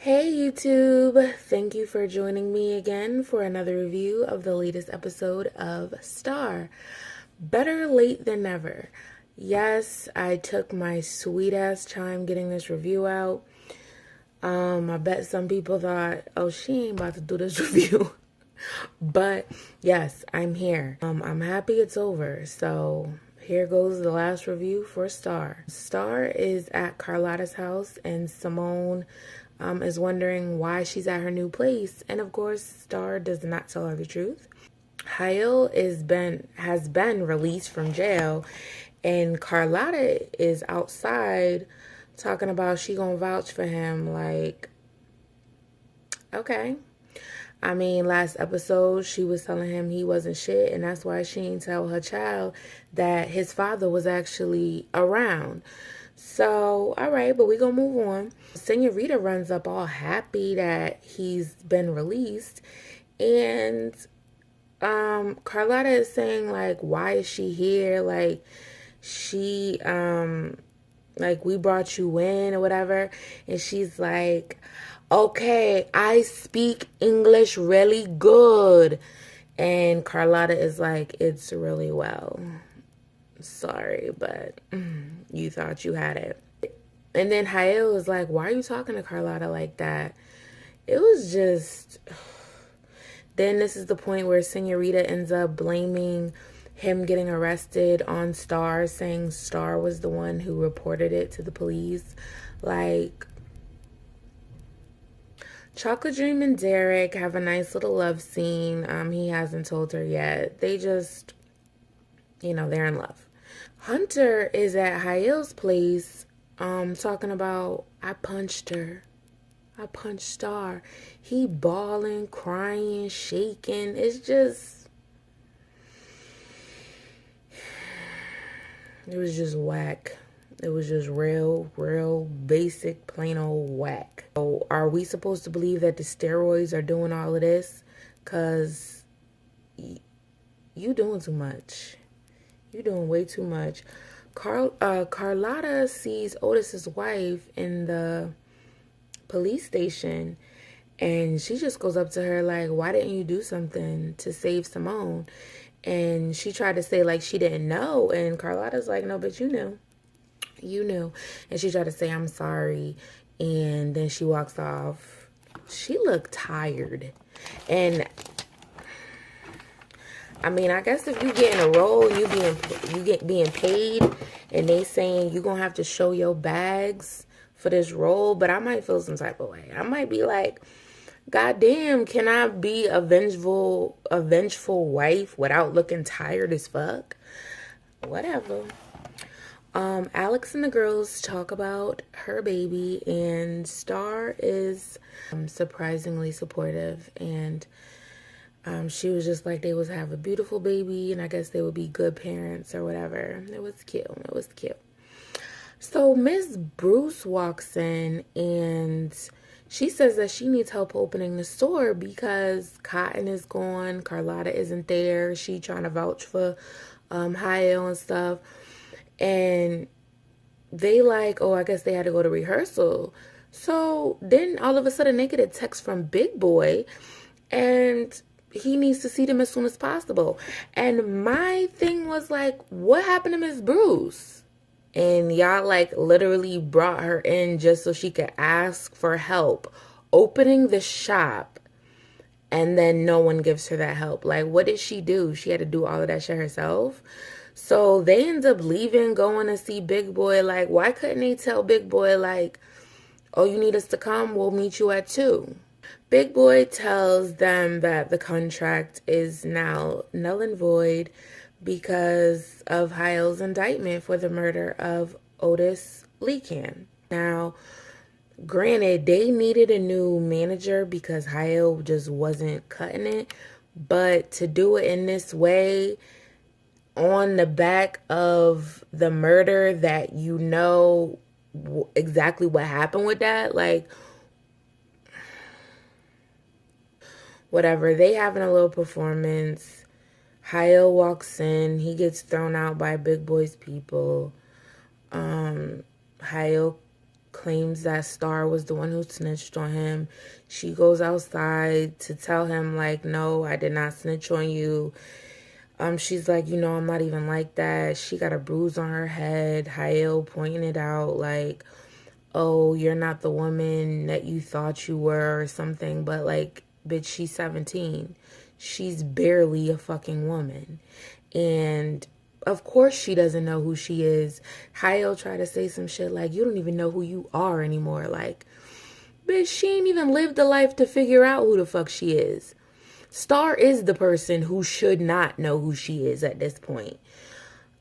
Hey YouTube, thank you for joining me again for another review of the latest episode of Star. Better late than never. Yes, I took my sweet ass time getting this review out. I bet some people thought, oh, she ain't about to do this review. But yes, I'm here. I'm happy it's over. So here goes the last review for Star. Star is at Carlotta's house, and Simone is wondering why she's at her new place. And of course, Star does not tell her the truth. Hael has been released from jail, and Carlotta is outside talking about she gonna vouch for him. Like, okay. I mean, last episode, she was telling him he wasn't shit, and that's why she didn't tell her child that his father was actually around. So, all right, but we gonna move on. Senorita runs up all happy that he's been released, and Carlotta is saying, like, why is she here? Like, she, like, we brought you in or whatever. And she's like, okay, I speak English really good. And Carlotta is like, it's really well. Sorry, but you thought you had it. And then Hael was like, why are you talking to Carlotta like that? It was just... Then this is the point where Senorita ends up blaming him getting arrested on Star, saying Star was the one who reported it to the police. Like, Chocolate Dream and Derek have a nice little love scene. He hasn't told her yet. They just, they're in love. Hunter is at Hael's place, talking about, I punched her. I punched Star. He bawling, crying, shaking. It's just... It was just whack. It was just real basic, plain old whack. So are we supposed to believe that the steroids are doing all of this? Because you doing too much. You doing way too much. Carlotta sees Otis's wife in the police station, and she just goes up to her like, why didn't you do something to save Simone? And she tried to say like she didn't know, and Carlotta's like, no, but you knew. And she tried to say, I'm sorry, and then she walks off. She looked tired. And I mean, I guess if you get in a role, you being paid, and they saying you gonna have to show your bags for this role, but I might feel some type of way. I might be like, God damn, can I be a vengeful wife without looking tired as fuck? Whatever. Alex and the girls talk about her baby, and Star is surprisingly supportive, and she was just like, they was have a beautiful baby, and I guess they would be good parents or whatever. It was cute. So Miss Bruce walks in, and she says that she needs help opening the store because Cotton is gone. Carlotta isn't there. She trying to vouch for Hael and stuff. And they like, oh, I guess they had to go to rehearsal. So then all of a sudden they get a text from Big Boy, and he needs to see them as soon as possible. And my thing was like, what happened to Miss Bruce? And y'all like literally brought her in just so she could ask for help opening the shop, and then no one gives her that help. Like, what did she do? She had to do all of that shit herself. So they end up leaving, going to see Big Boy. Like, why couldn't they tell Big Boy, like, oh, you need us to come? We'll meet you at 2. Big Boy tells them that the contract is now null and void because of Hael's indictment for the murder of Otis Leacan. Now, granted, they needed a new manager because Hael just wasn't cutting it, but to do it in this way, on the back of the murder that exactly what happened with that, like, whatever. They having a little performance. Hael walks in. He gets thrown out by Big Boy's people. Hael claims that Star was the one who snitched on him. She goes outside to tell him, like, no, I did not snitch on you. She's like, you know, I'm not even like that. She got a bruise on her head. Hael pointing it out, like, oh, you're not the woman that you thought you were or something. But, like, bitch, she's 17. She's barely a fucking woman. And of course she doesn't know who she is. Hael tried to say some shit like, you don't even know who you are anymore. Like, bitch, she ain't even lived the life to figure out who the fuck she is. Star is the person who should not know who she is at this point.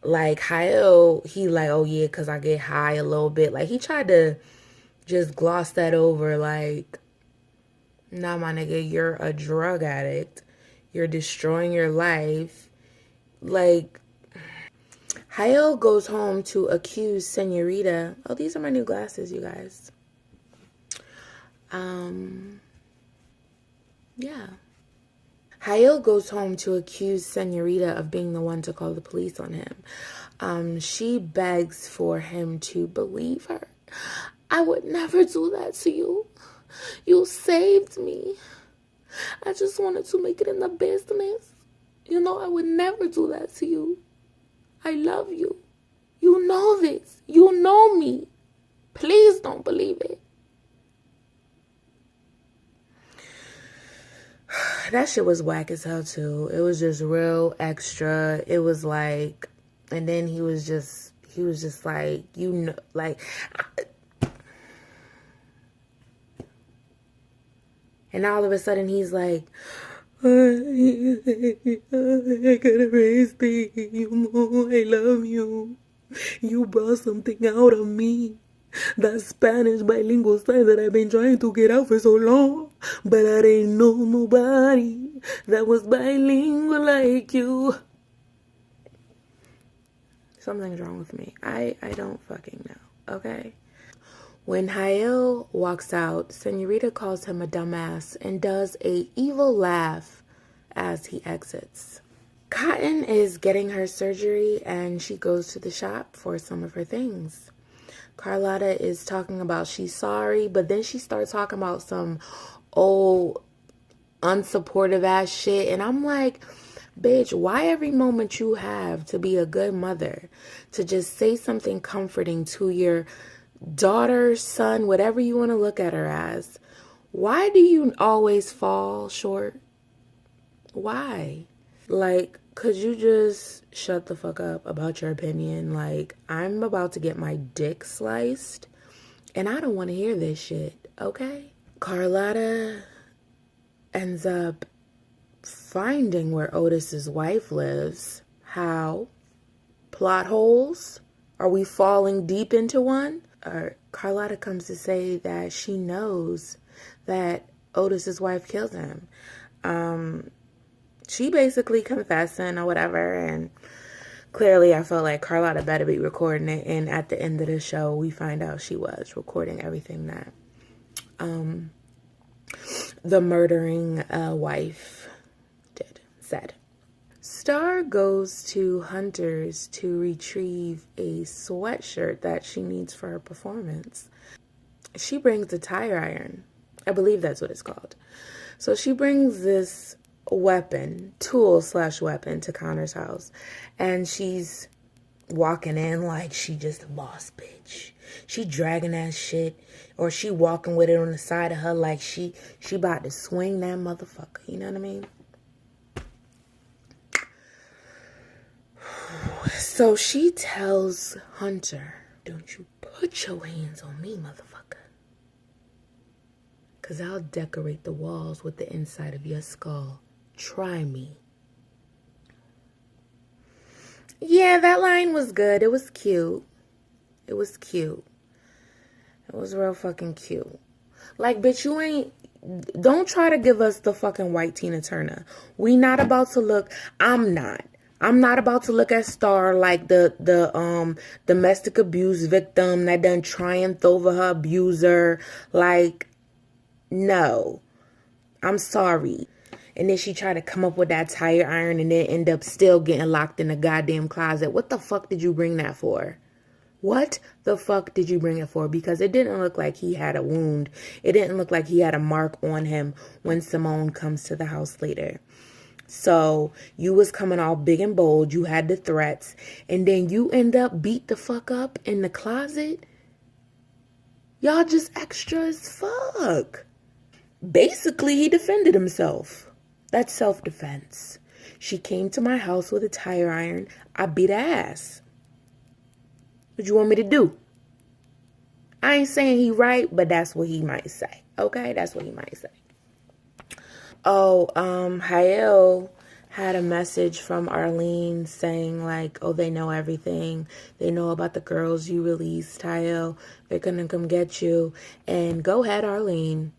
Like, Hael, he like, oh yeah, because I get high a little bit. Like, he tried to just gloss that over. Like, nah, my nigga, you're a drug addict. You're destroying your life. Like, Hael goes home to accuse Senorita. Oh, these are my new glasses, you guys. Yeah. Hael goes home to accuse Senorita of being the one to call the police on him. She begs for him to believe her. I would never do that to you. You saved me. I just wanted to make it in the business. You know, I would never do that to you. I love you. You know this. You know me. Please don't believe it. That shit was whack as hell too. It was just real extra. It was like, and then he was just like, you know, like, and all of a sudden he's like, I gotta raise you. I love you. You brought something out of me. That Spanish bilingual sign that I've been trying to get out for so long. But I didn't know nobody that was bilingual like you. Something's wrong with me. I don't fucking know, okay? When Hael walks out, Senorita calls him a dumbass and does a evil laugh as he exits. Cotton is getting her surgery and she goes to the shop for some of her things. Carlotta is talking about she's sorry, but then she starts talking about some old unsupportive ass shit. And I'm like, bitch, why every moment you have to be a good mother, to just say something comforting to your daughter, son, whatever you want to look at her as, why do you always fall short? Why? Like, could you just shut the fuck up about your opinion? Like, I'm about to get my dick sliced, and I don't want to hear this shit, okay? Carlotta ends up finding where Otis's wife lives. How? Plot holes? Are we falling deep into one? Carlotta comes to say that she knows that Otis's wife killed him. She basically confessing or whatever, and clearly I felt like Carlotta better be recording it, and at the end of the show we find out she was recording everything that the murdering wife said. Star goes to Hunter's to retrieve a sweatshirt that she needs for her performance. She brings a tire iron. I believe that's what it's called. So she brings this tool/weapon to Connor's house, and she's walking in like she just a boss bitch. She dragging that shit, or she walking with it on the side of her like she about to swing that motherfucker, you know what I mean? So she tells Hunter, don't you put your hands on me, motherfucker, because I'll decorate the walls with the inside of your skull. Try me. Yeah, that line was good. It was cute. It was real fucking cute. Like, bitch, don't try to give us the fucking white Tina Turner. We not about to look, I'm not about to look at Star like the domestic abuse victim that done triumphed over her abuser. Like, no. I'm sorry. And then she tried to come up with that tire iron and then end up still getting locked in the goddamn closet. What the fuck did you bring that for? What the fuck did you bring it for? Because it didn't look like he had a wound. It didn't look like he had a mark on him when Simone comes to the house later. So you was coming all big and bold. You had the threats. And then you end up beat the fuck up in the closet. Y'all just extra as fuck. Basically, he defended himself. That's self-defense. She came to my house with a tire iron. I beat her ass. What you want me to do? I ain't saying he right, but that's what he might say. Okay? That's what he might say. Oh, Hael had a message from Arlene saying like, oh, they know everything. They know about the girls you released, Hael. They're gonna come get you. And go ahead, Arlene.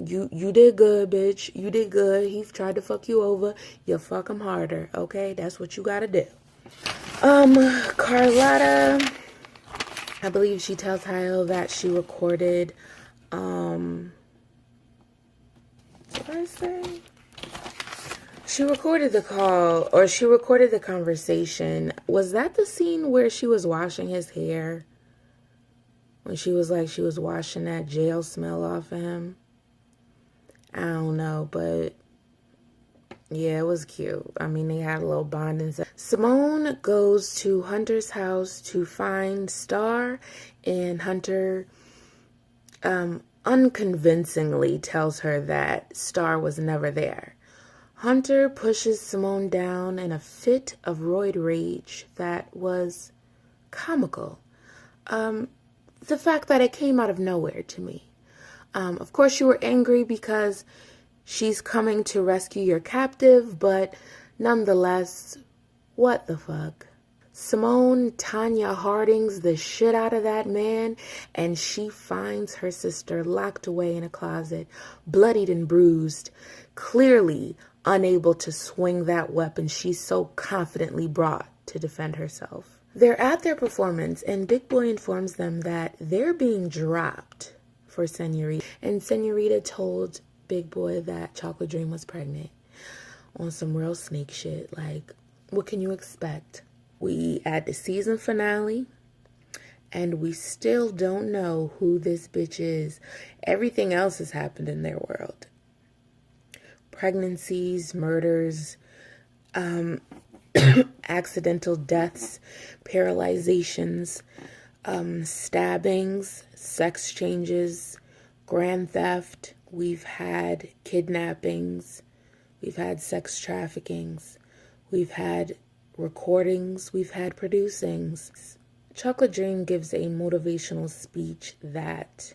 You did good, bitch. You did good. He tried to fuck you over. You fuck him harder, okay? That's what you gotta do. Carlotta, I believe she tells Hael that she recorded, what did I say? She recorded the call, or she recorded the conversation. Was that the scene where she was washing his hair? When she was like, she was washing that jail smell off of him? I don't know, but yeah, it was cute. I mean, they had a little bonding. Simone goes to Hunter's house to find Star, and Hunter unconvincingly tells her that Star was never there. Hunter pushes Simone down in a fit of roid rage that was comical. The fact that it came out of nowhere to me. Of course, you were angry because she's coming to rescue your captive, but nonetheless, what the fuck? Simone Tanya Hardings the shit out of that man, and she finds her sister locked away in a closet, bloodied and bruised, clearly unable to swing that weapon she so confidently brought to defend herself. They're at their performance, and Big Boy informs them that they're being dropped for Senorita. And Senorita told Big Boy that Chocolate Dream was pregnant on some real snake shit. Like, what can you expect? We at the season finale, and we still don't know who this bitch is. Everything else has happened in their world. Pregnancies, murders, accidental deaths, paralyzations, stabbings, sex changes, grand theft. We've had kidnappings. We've had sex traffickings. We've had recordings. We've had producings. Chocolate Dream gives a motivational speech that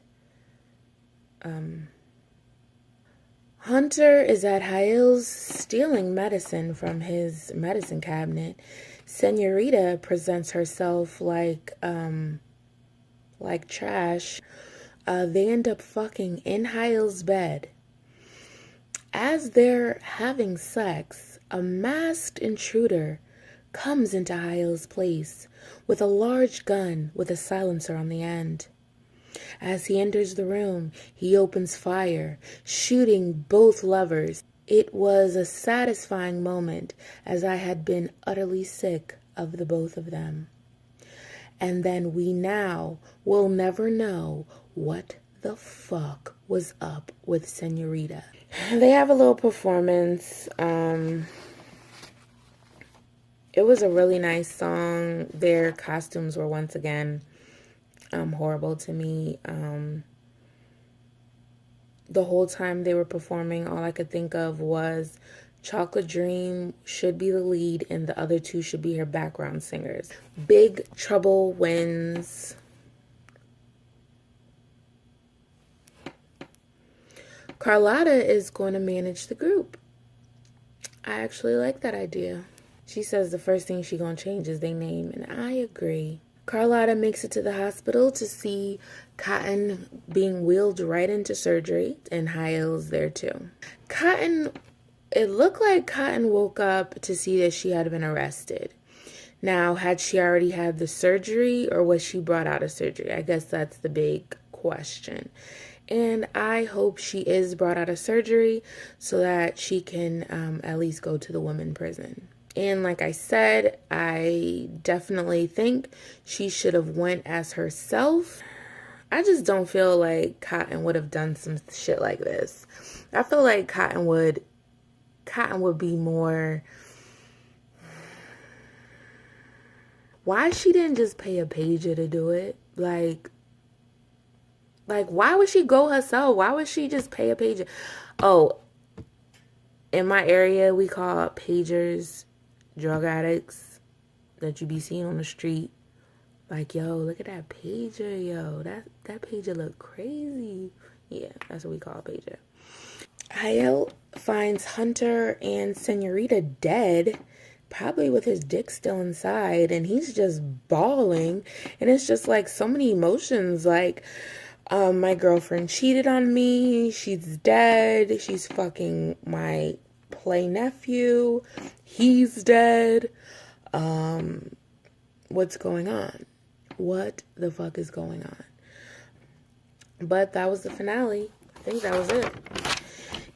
Hunter is at Hael's stealing medicine from his medicine cabinet. Senorita presents herself like trash. They end up fucking in Hael's bed. As they're having sex, a masked intruder comes into Hael's place with a large gun with a silencer on the end. As he enters the room, he opens fire, shooting both lovers. It was a satisfying moment, as I had been utterly sick of the both of them. And then we now will never know what the fuck was up with Senorita. They have a little performance. It was a really nice song. Their costumes were once again horrible to me. The whole time they were performing, all I could think of was Chocolate Dream should be the lead and the other two should be her background singers. Big Trouble wins. Carlotta is going to manage the group. I actually like that idea. She says the first thing she's going to change is their name, and I agree. Carlotta makes it to the hospital to see Cotton being wheeled right into surgery, and Hael's there too. It looked like Cotton woke up to see that she had been arrested. Now, had she already had the surgery, or was she brought out of surgery? I guess that's the big question. And I hope she is brought out of surgery so that she can at least go to the women's prison. And like I said, I definitely think she should have went as herself. I just don't feel like Cotton would have done some shit like this. I feel like Cotton would be more. Why she didn't just pay a pager to do it? Like why would she go herself? Why would she just pay a pager? Oh, in my area we call pagers drug addicts that you be seeing on the street. Like, yo, look at that pager, yo. That pager look crazy. Yeah, that's what we call a pager. Hayel finds Hunter and Senorita dead, probably with his dick still inside, and he's just bawling. And it's just like so many emotions. Like, my girlfriend cheated on me. She's dead. She's fucking my play nephew. He's dead. What's going on? What the fuck is going on? But that was the finale. I think that was it.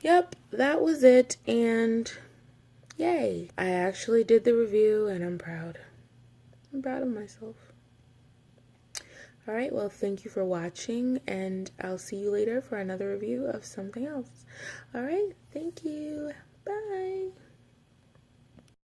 Yep, that was it. And yay. I actually did the review and I'm proud. I'm proud of myself. Alright, well, thank you for watching. And I'll see you later for another review of something else. Alright, thank you. Bye.